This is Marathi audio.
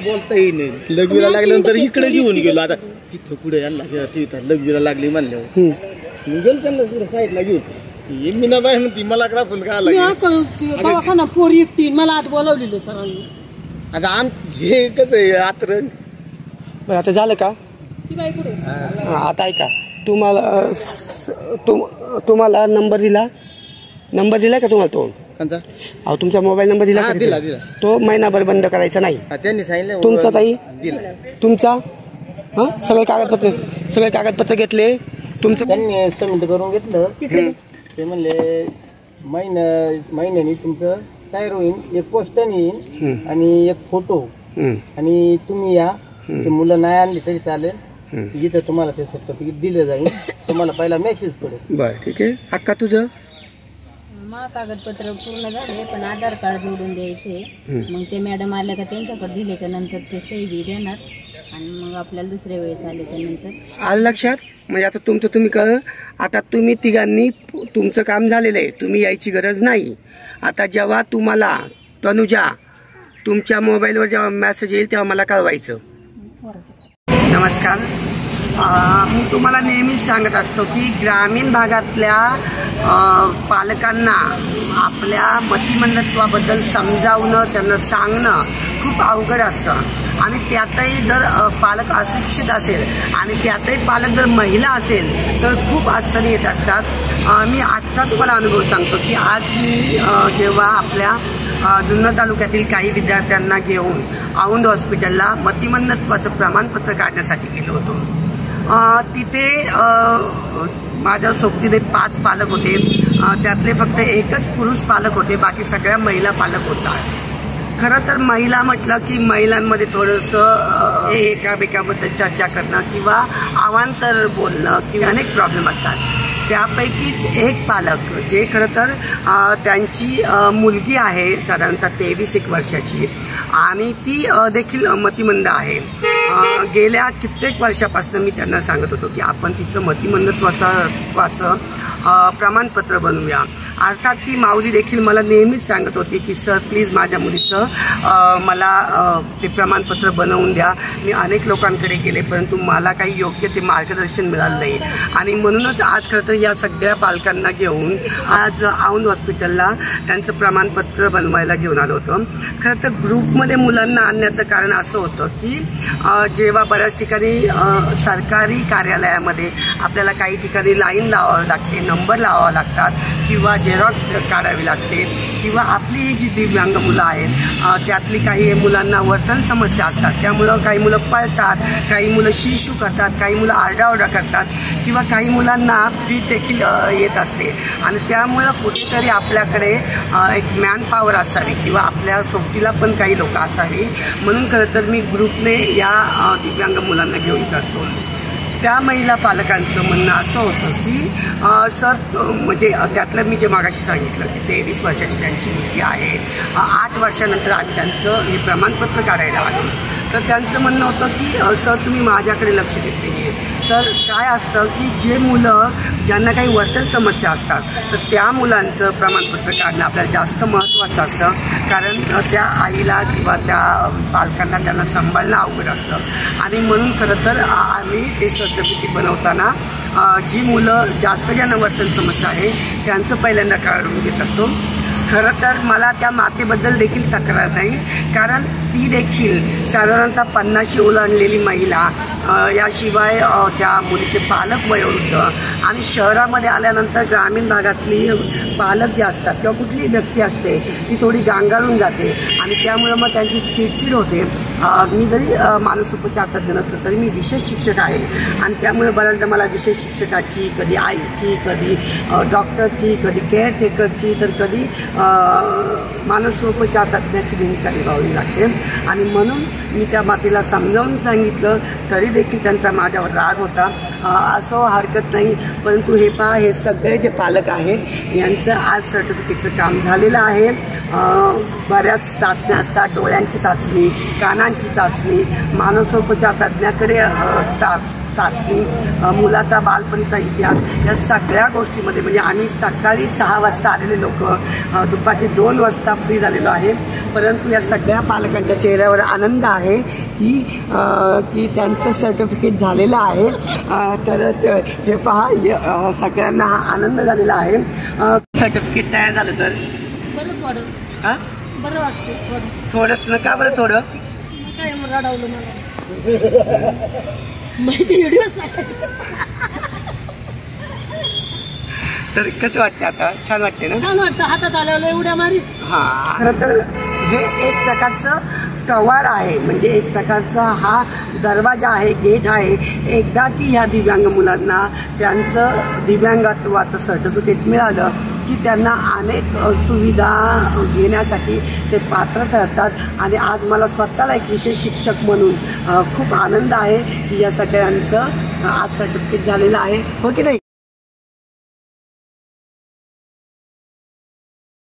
बोलता येईल. लघवीला लागल्यानंतर इकडे घेऊन गेलो. आता तिथं पुढे यांना तिथं लघवीला लागली म्हणल्यावर गेलो त्यांना पुढे साईडला घेऊन. मी ना बाय म्हणती मला ग्राफून का दवाखाना पोरी एकटी मला आत बोलावलेलं सरांनी. आता हे कसं आहे आतरण. आता झालं का आता ऐका तुम्हाला नंबर दिला का तुम्हाला तो अहो तुमचा मोबाईल नंबर दिला का? दिला. तो महिनाभर बंद करायचा नाही त्यांनी सांगितलं. तुमचा ताई दिला तुमचा सगळे कागदपत्र घेतले तुमचं त्यांनी सबमिट करून घेतलं. ते म्हणले महिन्यानी तुमचं तयार होईल. एक पोस्टाने येईल आणि एक फोटो आणि तुम्ही या. ते मुलं नाही आणली तरी चालेल. इथं तुम्हाला ते सर्टिफिकेट दिलं जाईल. तुम्हाला पहिला मेसेज पडेल. बरं ठीक आहे. अक्का तुझं कागदपत्र पूर्ण झाले पण आधार कार्ड जोडून द्यायचे. मग ते मॅडम आल्या का त्यांच्याकडे दिल्याच्या नंतर ते सही बी देणार आणि मग आपल्याला दुसऱ्या वेळेस आल्याच्या नंतर आलं लक्षात. म्हणजे आता तुमचं तुम्ही कर. आता तुम्ही तिघांनी तुमचं काम झालेलं आहे. तुम्ही यायची गरज नाही. आता जेव्हा तुम्हाला तनुजा तुमच्या मोबाईलवर जेव्हा मेसेज येईल तेव्हा मला कळवायचं. नमस्कार. मी तुम्हाला नेहमीच सांगत असतो की ग्रामीण भागातल्या पालकांना आपल्या मतिमंदत्वाबद्दल समजावणं त्यांना सांगणं खूप अवघड असतं. आणि त्यातही जर पालक अशिक्षित असेल आणि त्यातही पालक जर महिला असेल तर खूप अडचणी येत असतात. मी आजचा तुम्हाला अनुभव सांगतो की आज मी जेव्हा आपल्या जुन्नर तालुक्यातील काही विद्यार्थ्यांना घेऊन औंध हॉस्पिटलला मतिमंदत्वाचं प्रमाणपत्र काढण्यासाठी गेलो होतो. तिथे माझ्या सोबतीने 5 पालक होते. त्यातले फक्त एकच पुरुष पालक होते. बाकी सगळ्या महिला पालक होता. खरं तर महिला म्हटलं की महिलांमध्ये थोडंसं एकामेकाबद्दल चर्चा करणं किंवा अवांतर बोलणं किंवा अनेक प्रॉब्लेम असतात. त्यापैकीच एक पालक जे खरं तर त्यांची मुलगी आहे साधारणतः 23 वर्षाची आणि ती देखील मतिमंद आहे. गेल्या कित्येक वर्षापासून मी त्यांना सांगत होतो की आपण तिचं मतिमंदत्वाचं प्रमाणपत्र बनवूया. अर्थात ती माऊली देखील मला नेहमीच सांगत होती की सर प्लीज माझ्या मुलीचं मला ते प्रमाणपत्र बनवून द्या. मी अनेक लोकांकडे गेले परंतु मला काही योग्य ते मार्गदर्शन मिळालं नाही. आणि म्हणूनच आज खरं तर या सगळ्या पालकांना घेऊन आज औंध हॉस्पिटलला त्यांचं प्रमाणपत्र बनवायला घेऊन आलो होतं. खरं तर ग्रुपमध्ये मुलांना आणण्याचं कारण असं होतं की जेव्हा बऱ्याच ठिकाणी सरकारी कार्यालयामध्ये आपल्याला काही ठिकाणी लाईन लावावी लागते, नंबर लावावा लागतात किंवा झेरॉक्स काढावी लागते किंवा आपली ही जी दिव्यांग मुलं आहेत त्यातली काही मुलांना वर्तन समस्या असतात. त्यामुळं काही मुलं पळतात, काही मुलं शिशू करतात, काही मुलं आरडाओरडा करतात किंवा काही मुलांना फीट देखील येत असते. आणि त्यामुळं कुठेतरी आपल्याकडे एक मॅन पॉवर असावी किंवा आपल्या सोबतीला पण काही लोक असावी. म्हणून खरं तर मी ग्रुपने या दिव्यांग मुलांना घेऊन असतो. त्या महिला पालकांचं म्हणणं असं होतं की सर म्हणजे त्यातलं मी जे मागाशी सांगितलं की 23 वर्षाची त्यांची मुलगी आहे. 8 वर्षानंतर आम्ही त्यांचं हे प्रमाणपत्र काढायला आलो. तर त्यांचं म्हणणं होतं की सर तुम्ही माझ्याकडे लक्ष देत नाही. तर काय असतं की जे मुलं ज्यांना काही वर्तन समस्या असतात तर त्या मुलांचं प्रमाणपत्र काढणं आपल्याला जास्त महत्त्वाचं असतं. कारण त्या आईला किंवा त्या पालकांना त्यांना सांभाळणं अवघड असतं. आणि म्हणून खरं तर आम्ही ते सर्टिफिकेट बनवताना जी मुलं जास्त ज्यांना वर्तन समस्या आहे त्यांचं पहिल्यांदा काढून घेत असतो. खरं तर मला त्या मातेबद्दल देखील तक्रार नाही. कारण ती देखील साधारणतः 50शी ओलांडलेली महिला, याशिवाय त्या मुलीचे पालक वयोवृद्ध आणि शहरामध्ये आल्यानंतर ग्रामीण भागातली पालक जे असतात किंवा कुठलीही व्यक्ती असते ती थोडी गांगारून जाते आणि त्यामुळे मग त्यांची चिडचिड होते. मी जरी मानसोपचार तज्ज्ञ नसलं तरी मी विशेष शिक्षक आहे आणि त्यामुळे बऱ्याचदा मला विशेष शिक्षकाची, कधी आईची, कधी डॉक्टरची, कधी केअरटेकरची, तर कधी मानसोपचार तज्ज्ञाची भूमिका निभावली लागते. आणि म्हणून मी त्या मातेला समजावून सांगितलं तरी देखील त्यांचा माझ्यावर राग होता. असं हरकत नाही, परंतु हे पहा हे सगळे जे पालक आहेत यांचं आज सर्टिफिकेटचं काम झालेलं आहे. बऱ्याच चाचण्या असतात, डोळ्यांची चाचणी, कानांची चाचणी, मानसोपचार तज्ज्ञाकडे चाचणी, मुलाचा बालपणीचा इतिहास, या सगळ्या गोष्टीमध्ये म्हणजे आम्ही सकाळी 6 वाजता आलेले लोक दुपारचे 2 वाजता फ्री झालेलो आहे. परंतु या सगळ्या पालकांच्या चेहऱ्यावर आनंद आहे की त्यांचं सर्टिफिकेट झालेलं आहे. तर हे पहा, सगळ्यांना हा आनंद झालेला आहे. सर्टिफिकेट तयार झालं तर बरं थोडं हा बरं वाटतं थोडंच ना, का बरं थोडं? काय मग रडावलं मला माहिती व्हिडिओ तर कसं वाटतं आता? छान वाटते ना? छान वाटतं हातात आल्यावर उड्या मारी. हा, खरं तर हे एक प्रकारचं कवाड आहे, म्हणजे एक प्रकारचा हा दरवाजा आहे, गेट आहे. एकदा ती ह्या दिव्यांग मुलांना त्यांचं दिव्यांगत्वाचं सर्टिफिकेट मिळालं की त्यांना अनेक सुविधा घेण्यासाठी ते पात्र ठरतात. आणि आज मला स्वतःला एक विशेष शिक्षक म्हणून खूप आनंद आहे की या सगळ्यांचं आज सर्टिफिकेट झालेलं आहे, हो की नाही?